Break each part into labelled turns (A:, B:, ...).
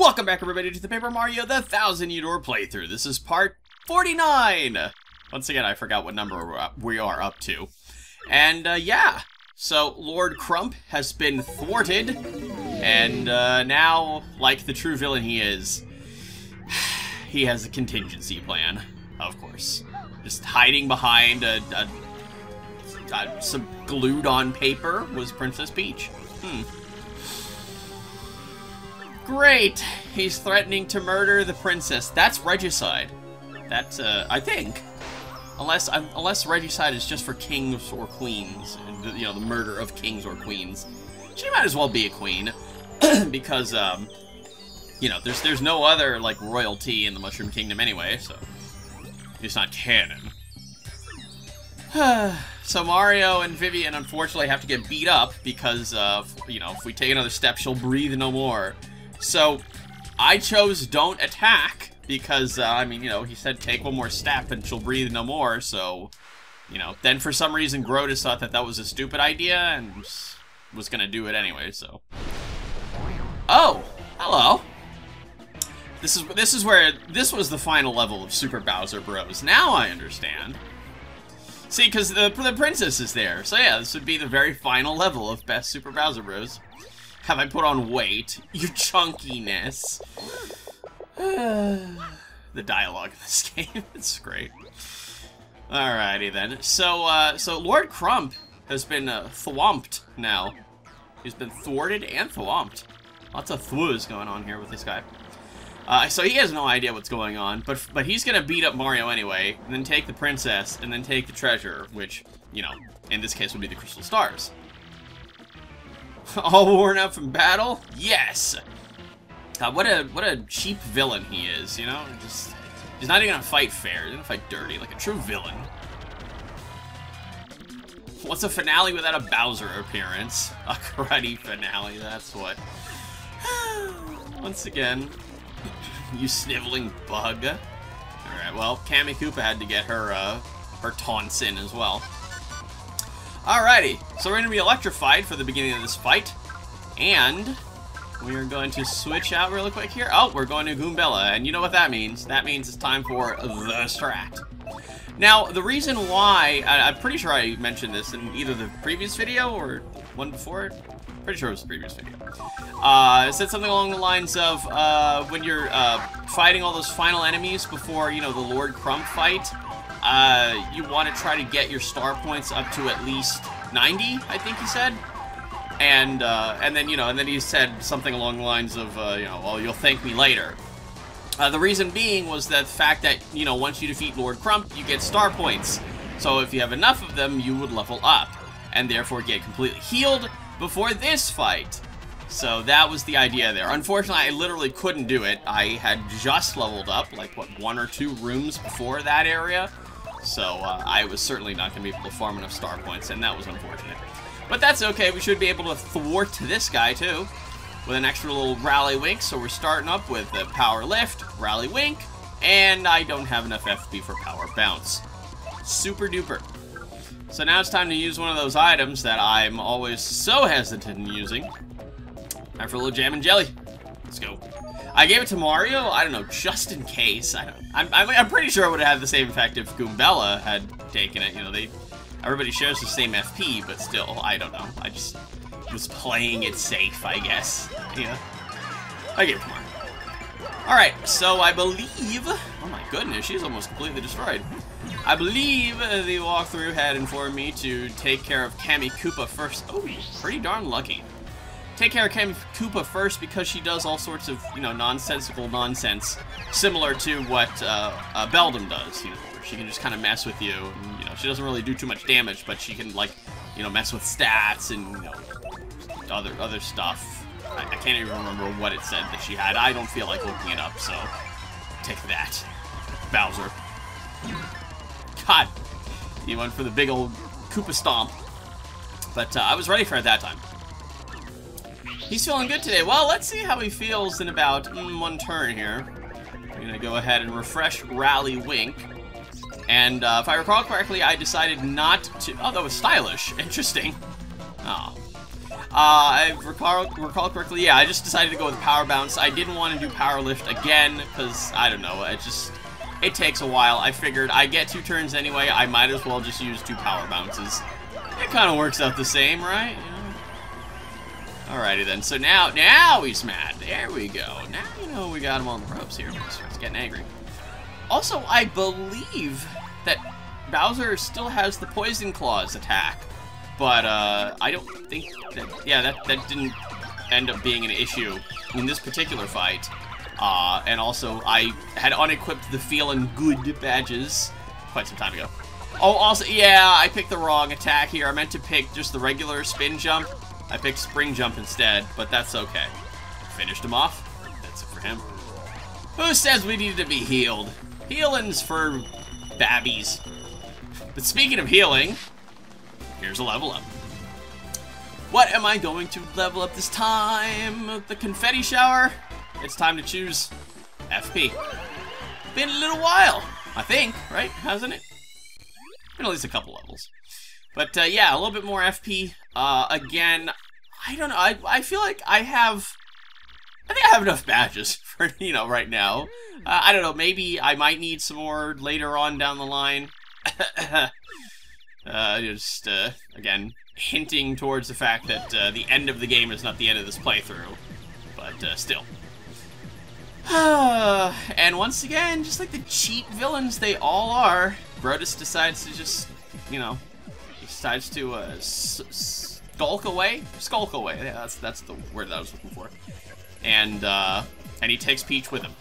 A: Welcome back, everybody, to the Paper Mario the 1000-Year playthrough. This is part 49! Once again, I forgot what number we are up to. And, yeah. So, Lord Crump has been thwarted, and, now, like the true villain he is, he has a contingency plan, of course. Just hiding behind some glued-on paper was Princess Peach. Great! He's threatening to murder the princess. That's regicide. That's, I think. Unless regicide is just for kings or queens. You know, the murder of kings or queens. She might as well be a queen. Because, you know, there's no other, like, royalty in the Mushroom Kingdom anyway, so... It's not canon. So Mario and Vivian, unfortunately, have to get beat up because, you know, if we take another step, she'll breathe no more. So, I chose don't attack, because, I mean, you know, he said take one more step and she'll breathe no more, so, you know, then for some reason Grotus thought that that was a stupid idea and was gonna do it anyway, so. Oh, hello. This was the final level of Super Bowser Bros. Now I understand. See, because the princess is there, so yeah, this would be the very final level of Best Super Bowser Bros. Have I put on weight? Your chunkiness. The dialogue in this game, it's great. Alrighty then. So Lord Crump has been thwomped now. He's been thwarted and thwomped. Lots of thwoos going on here with this guy. So he has no idea what's going on, but he's gonna beat up Mario anyway, and then take the princess, and then take the treasure, which, you know, in this case would be the Crystal Stars. All worn out from battle? Yes! What a cheap villain he is, you know? He's not even gonna fight fair, he's gonna fight dirty, like a true villain. What's a finale without a Bowser appearance? A karate finale, that's what. Once again, you sniveling bug. Alright, well, Kammy Koopa had to get her taunts in as well. Alrighty, so we're going to be electrified for the beginning of this fight, and we are going to switch out really quick here. Oh, we're going to Goombella, and you know what that means. That means it's time for the strat. Now, the reason why, I'm pretty sure I mentioned this in either the previous video or one before it. Pretty sure it was the previous video. It said something along the lines of, when you're fighting all those final enemies before, you know, the Lord Crump fight, you want to try to get your star points up to at least 90, I think he said. And then, you know, and then he said something along the lines of, you know, well, you'll thank me later. The reason being was that the fact that, you know, once you defeat Lord Crump, you get star points. So if you have enough of them, you would level up, and therefore get completely healed before this fight. So that was the idea there. Unfortunately, I literally couldn't do it. I had just leveled up, like, what, 1 or 2 rooms before that area. So, I was certainly not going to be able to farm enough star points, and that was unfortunate. But that's okay, we should be able to thwart this guy, too, with an extra little Rally Wink. So we're starting up with the Power Lift, Rally Wink, and I don't have enough FP for Power Bounce. Super duper. So now it's time to use one of those items that I'm always so hesitant in using. Time for a little Jam and Jelly. Let's go. I gave it to Mario, I don't know, just in case. I'm pretty sure it would have had the same effect if Goombella had taken it. You know, everybody shares the same FP, but still, I don't know. I just was playing it safe, I guess. Yeah. I gave it to Mario. Alright, so I believe... Oh my goodness, she's almost completely destroyed. I believe the walkthrough had informed me to take care of Kammy Koopa first. Oh, pretty darn lucky. Take care of Kammy Koopa first because she does all sorts of, you know, nonsensical nonsense, similar to what Beldum does, you know, where she can just kind of mess with you, and, you know, she doesn't really do too much damage, but she can, like, you know, mess with stats and, you know, other stuff. I can't even remember what it said that she had. I don't feel like looking it up, so take that, Bowser. God, he went for the big old Koopa Stomp, but I was ready for it that time. He's feeling good today. Well, let's see how he feels in about 1 turn here. I'm gonna go ahead and refresh Rally Wink. And if I recall correctly, I decided not to... Oh, that was stylish. Interesting. Oh. I recall correctly, yeah, I just decided to go with Power Bounce. I didn't want to do Power Lift again, because, I don't know, it takes a while. I figured I get 2 turns anyway, I might as well just use 2 Power Bounces. It kind of works out the same, right? Alrighty then, so now he's mad. There we go. Now, you know, we got him on the ropes here. He's getting angry. Also, I believe that Bowser still has the Poison Claws attack. But, I don't think that, yeah, that didn't end up being an issue in this particular fight. And also, I had unequipped the Feelin' Good badges quite some time ago. Oh, also, yeah, I picked the wrong attack here. I meant to pick just the regular spin jump. I picked spring jump instead, but that's okay. Finished him off. That's it for him. Who says we needed to be healed? Healing's for babbies. But speaking of healing, here's a level up. What am I going to level up this time? The confetti shower? It's time to choose FP. Been a little while, I think, right? Hasn't it? Been at least a couple levels. But yeah, a little bit more FP. Again, I don't know. I feel like I think I have enough badges for, you know, right now. I don't know. Maybe I might need some more later on down the line. Again, hinting towards the fact that the end of the game is not the end of this playthrough. But still. And once again, just like the cheap villains they all are, Brodus decides to just, you know, he decides to skulk away. Yeah, that's the word that I was looking for. And he takes Peach with him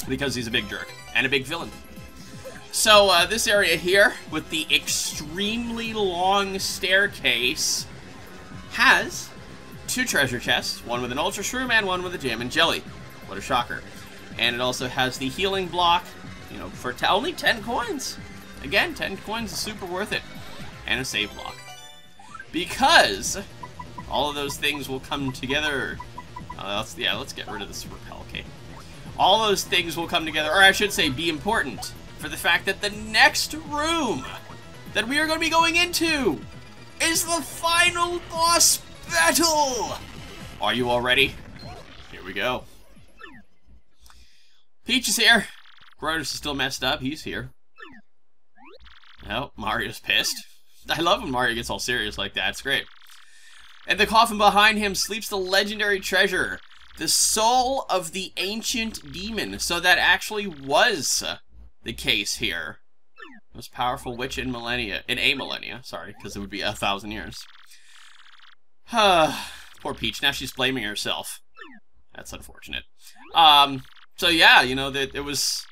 A: because he's a big jerk and a big villain. So this area here with the extremely long staircase has 2 treasure chests, one with an Ultra Shroom and one with a Jam and Jelly. What a shocker. And it also has the healing block, you know, for only 10 coins. Again, 10 coins is super worth it. And a save block. Because all of those things will come together. Let's get rid of this repel cape. All those things will come together, or I should say be important, for the fact that the next room that we are going to be going into is the final boss battle. Are you all ready? Here we go. Peach is here. Brodus is still messed up. He's here. Oh, Mario's pissed. I love when Mario gets all serious like that. It's great. In the coffin behind him sleeps the legendary treasure, the soul of the ancient demon. So that actually was the case here. Most powerful witch in a millennia, sorry, because it would be 1,000 years. Poor Peach. Now she's blaming herself. That's unfortunate. So yeah, you know, that it was,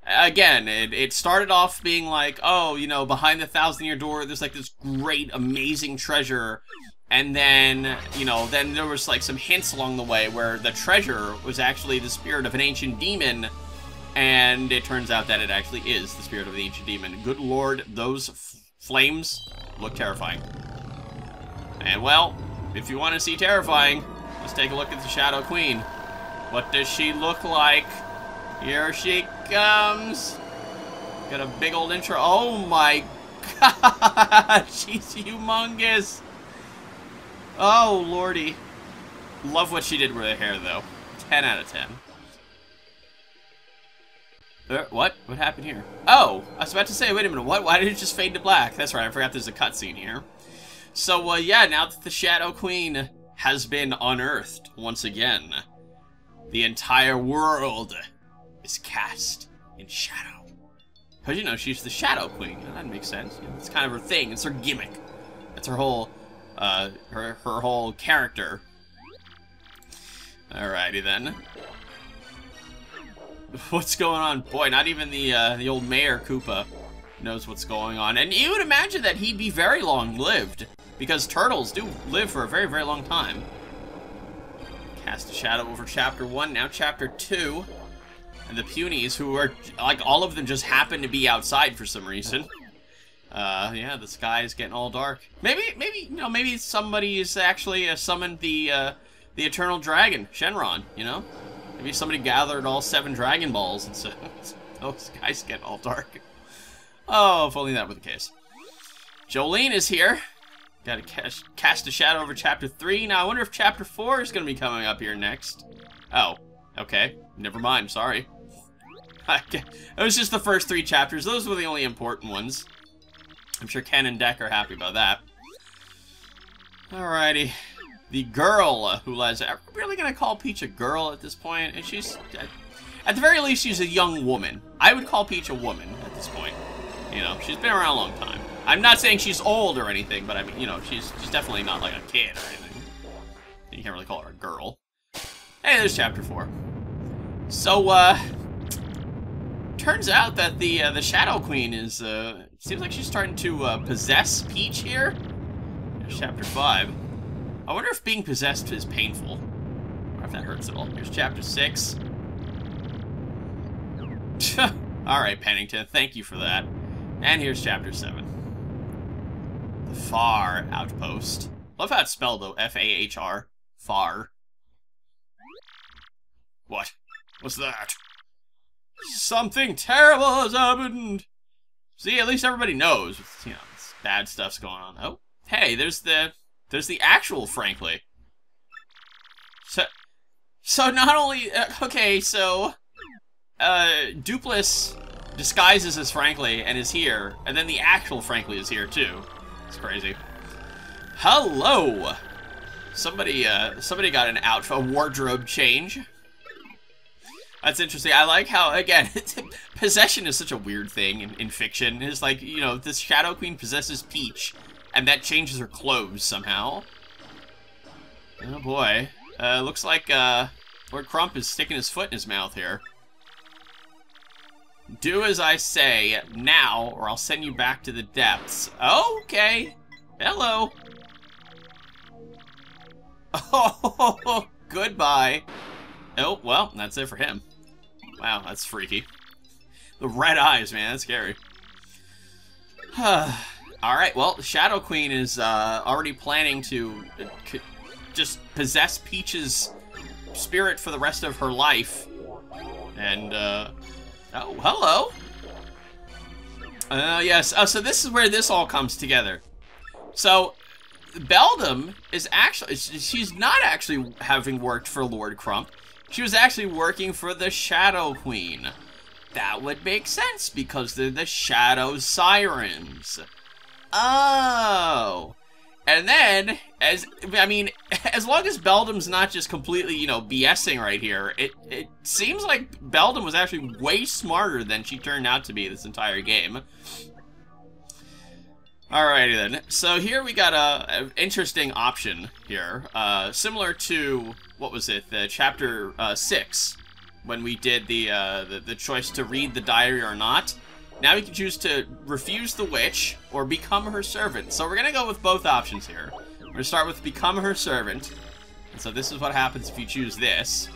A: again, it started off being like, oh, you know, behind the 1,000-year door, there's like this great, amazing treasure, and then, you know, then there was like some hints along the way where the treasure was actually the spirit of an ancient demon, and it turns out that it actually is the spirit of the ancient demon. Good lord, those flames look terrifying. And well, if you want to see terrifying, let's take a look at the Shadow Queen. What does she look like? Here she comes. Got a big old intro. Oh my god, she's humongous. Oh lordy. Love what she did with her hair though. 10 out of 10. What? What happened here? Oh, I was about to say, wait a minute, what? Why did it just fade to black? That's right, I forgot there's a cutscene here. So, yeah, now that the Shadow Queen has been unearthed once again, the entire world is cast in shadow. Because, you know, she's the Shadow Queen. You know, that makes sense. You know, it's kind of her thing. It's her gimmick. That's her whole, her whole character. Alrighty, then. What's going on? Boy, not even the old Mayor Koopa knows what's going on. And you would imagine that he'd be very long-lived, because turtles do live for a very, very long time. Cast a shadow over Chapter 1, now Chapter 2. And the Punies, who are, like, all of them just happen to be outside for some reason. Yeah, the sky is getting all dark. Maybe, you know, maybe somebody is actually summoned the Eternal Dragon, Shenron, you know? Maybe somebody gathered all 7 Dragon Balls and said, oh, the sky's getting all dark. Oh, if only that were the case. Jolene is here. Gotta cast a shadow over Chapter 3. Now, I wonder if Chapter 4 is gonna be coming up here next. Oh, okay. Never mind, sorry. It was just the first 3 chapters. Those were the only important ones. I'm sure Ken and Deck are happy about that. Alrighty. The girl who lies... Are we really gonna call Peach a girl at this point? And she's... At the very least, she's a young woman. I would call Peach a woman at this point. You know, she's been around a long time. I'm not saying she's old or anything, but I mean, you know, she's definitely not like a kid or anything. You can't really call her a girl. Hey, there's Chapter 4. So, turns out that the Shadow Queen is, seems like she's starting to, possess Peach here. There's Chapter 5. I wonder if being possessed is painful. Or if that hurts at all. Here's Chapter 6. Alright, Pennington, thank you for that. And here's Chapter 7. The Far Outpost. Love how it's spelled, though. F-A-H-R. Far. What? What's that? Something terrible has happened! See, at least everybody knows. You know, bad stuff's going on. Oh, hey, there's the actual Frankly. So not only... okay, so... Dupless disguises as Frankly and is here, and then the actual Frankly is here, too. It's crazy. Hello! Somebody got an outfit, a wardrobe change. That's interesting. I like how, again, possession is such a weird thing in fiction. It's like, you know, this Shadow Queen possesses Peach, and that changes her clothes somehow. Oh boy. Looks like, Lord Crump is sticking his foot in his mouth here. Do as I say now, or I'll send you back to the depths. Okay. Hello. Oh, goodbye. Oh, well, that's it for him. Wow, that's freaky. The red eyes, man, that's scary. Alright, well, Shadow Queen is already planning to just possess Peach's spirit for the rest of her life. And, oh, hello! Yes, so this is where this all comes together. So, Beldam is actually, she's not actually having worked for Lord Crump. She was actually working for the Shadow Queen. That would make sense because they're the Shadow Sirens. Oh. And then, as long as Beldam's not just completely, you know, BSing right here, it seems like Beldam was actually way smarter than she turned out to be this entire game. Alrighty then. So here we got a interesting option here, similar to what was it, the chapter 6, when we did the choice to read the diary or not. Now we can choose to refuse the witch or become her servant. So we're gonna go with both options here. We're gonna start with become her servant. And so this is what happens if you choose this.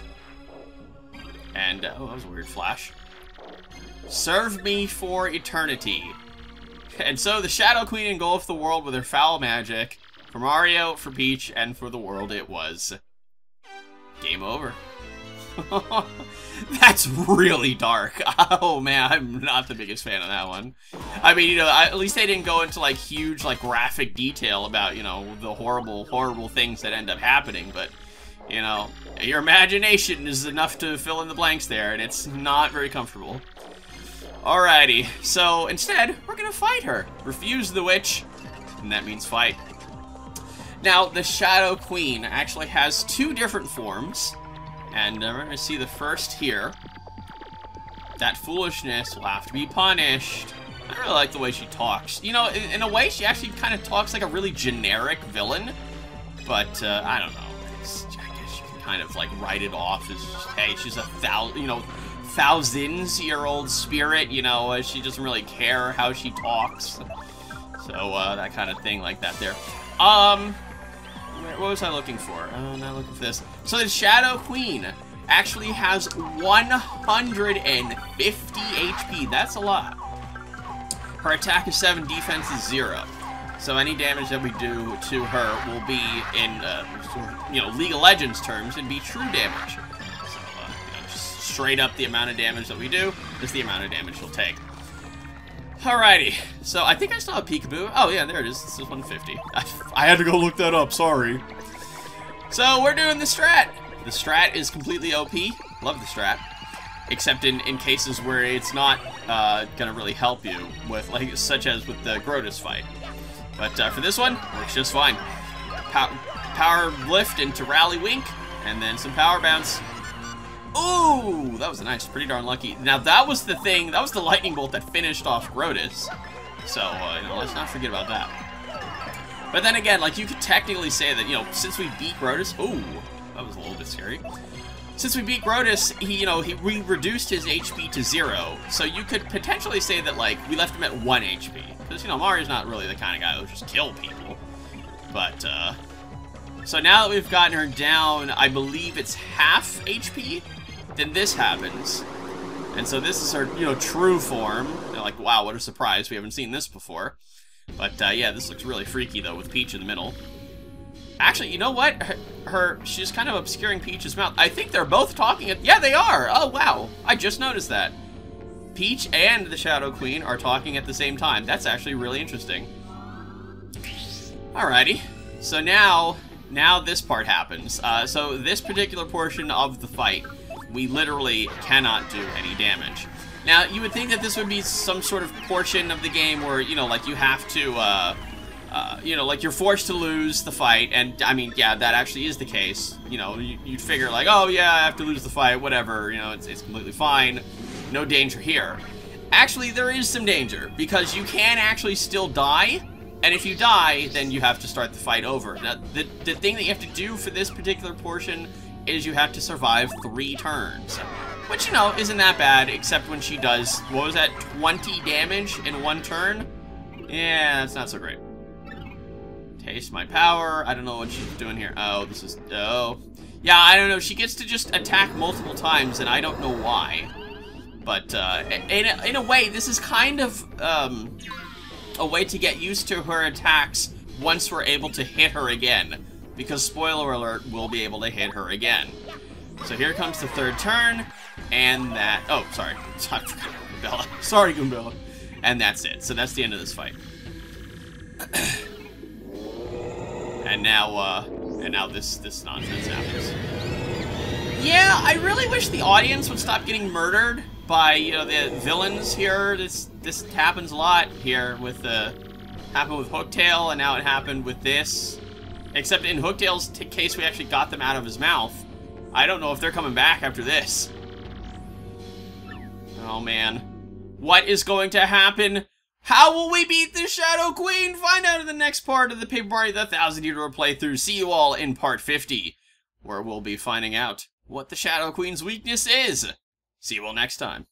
A: And oh, that was a weird flash. Serve me for eternity. And so the Shadow Queen engulfed the world with her foul magic. For Mario, for Peach, and for the world it was. Game over. That's really dark. Oh man, I'm not the biggest fan of that one. I mean, you know, at least they didn't go into like huge, like graphic detail about, you know, the horrible, horrible things that end up happening. But, you know, your imagination is enough to fill in the blanks there, and it's not very comfortable. Alrighty, so instead, we're gonna fight her. Refuse the witch, and that means fight. Now, the Shadow Queen actually has 2 different forms, and we're gonna see the first here. That foolishness will have to be punished. I really like the way she talks. You know, in a way, she actually kind of talks like a really generic villain, but I don't know. I guess you can kind of like write it off as just, hey, she's a thousands-year-old spirit, you know, she doesn't really care how she talks. So, that kind of thing like that there. What was I looking for? Oh, not looking for this. So the Shadow Queen actually has 150 HP. That's a lot. Her attack is 7, defense is 0. So any damage that we do to her will be in, you know, League of Legends terms, and be true damage. So, you know, just straight up the amount of damage that we do is the amount of damage she'll take. Alrighty, so I think I still have Peekaboo. Oh yeah, there it is. This is 150. I had to go look that up, sorry. So we're doing the strat. The strat is completely OP. Love the strat. Except in cases where it's not gonna really help you with, like, such as with the Grotus fight. But for this one, works just fine. Power lift into Rally Wink, and then some power bounce. Ooh, that was nice, pretty darn lucky. Now that was the thing, that was the lightning bolt that finished off Grotus. So, you know, let's not forget about that. But then again, like, you could technically say that, you know, since we beat Grotus, ooh, that was a little bit scary. Since we beat Grotus, we reduced his HP to 0. So you could potentially say that, like, we left him at 1 HP. Because, you know, Mario's not really the kind of guy who'll just kill people. But, so now that we've gotten her down, I believe it's half HP, then this happens. And so this is her, you know, true form. You're like, wow, what a surprise. We haven't seen this before. But, yeah, this looks really freaky, though, with Peach in the middle. Actually, you know what? She's kind of obscuring Peach's mouth. I think they're both talking at... Yeah, they are! Oh, wow. I just noticed that. Peach and the Shadow Queen are talking at the same time. That's actually really interesting. Alrighty. So now this part happens. So this particular portion of the fight, we literally cannot do any damage. Now, you would think that this would be some sort of portion of the game where, you know, like, you have to, you know, like, you're forced to lose the fight, and, I mean, yeah, that actually is the case. You know, you'd figure, like, oh, yeah, I have to lose the fight, whatever, you know, it's completely fine. No danger here. Actually, there is some danger, because you can actually still die, and if you die, then you have to start the fight over. Now, the thing that you have to do for this particular portion is you have to survive 3 turns. Which, you know, isn't that bad, except when she does, what was that, 20 damage in 1 turn? Yeah, that's not so great. Taste my power. I don't know what she's doing here. Oh, this is, oh. Yeah, I don't know, she gets to just attack multiple times, and I don't know why. But, in a way, this is kind of, a way to get used to her attacks once we're able to hit her again. Because, spoiler alert, we'll be able to hit her again. So here comes the 3rd turn, and that... Oh, sorry. I forgot Goombella. Sorry, Goombella. And that's it. So that's the end of this fight. and now this nonsense happens. Yeah, I really wish the audience would stop getting murdered by, you know, the villains here. This happens a lot here with happened with Hooktail, and now it happened with this. Except in Hooktail's case, we actually got them out of his mouth. I don't know if they're coming back after this. Oh, man. What is going to happen? How will we beat the Shadow Queen? Find out in the next part of the Paper Mario the 1000-Year playthrough. See you all in part 50, where we'll be finding out what the Shadow Queen's weakness is. See you all next time.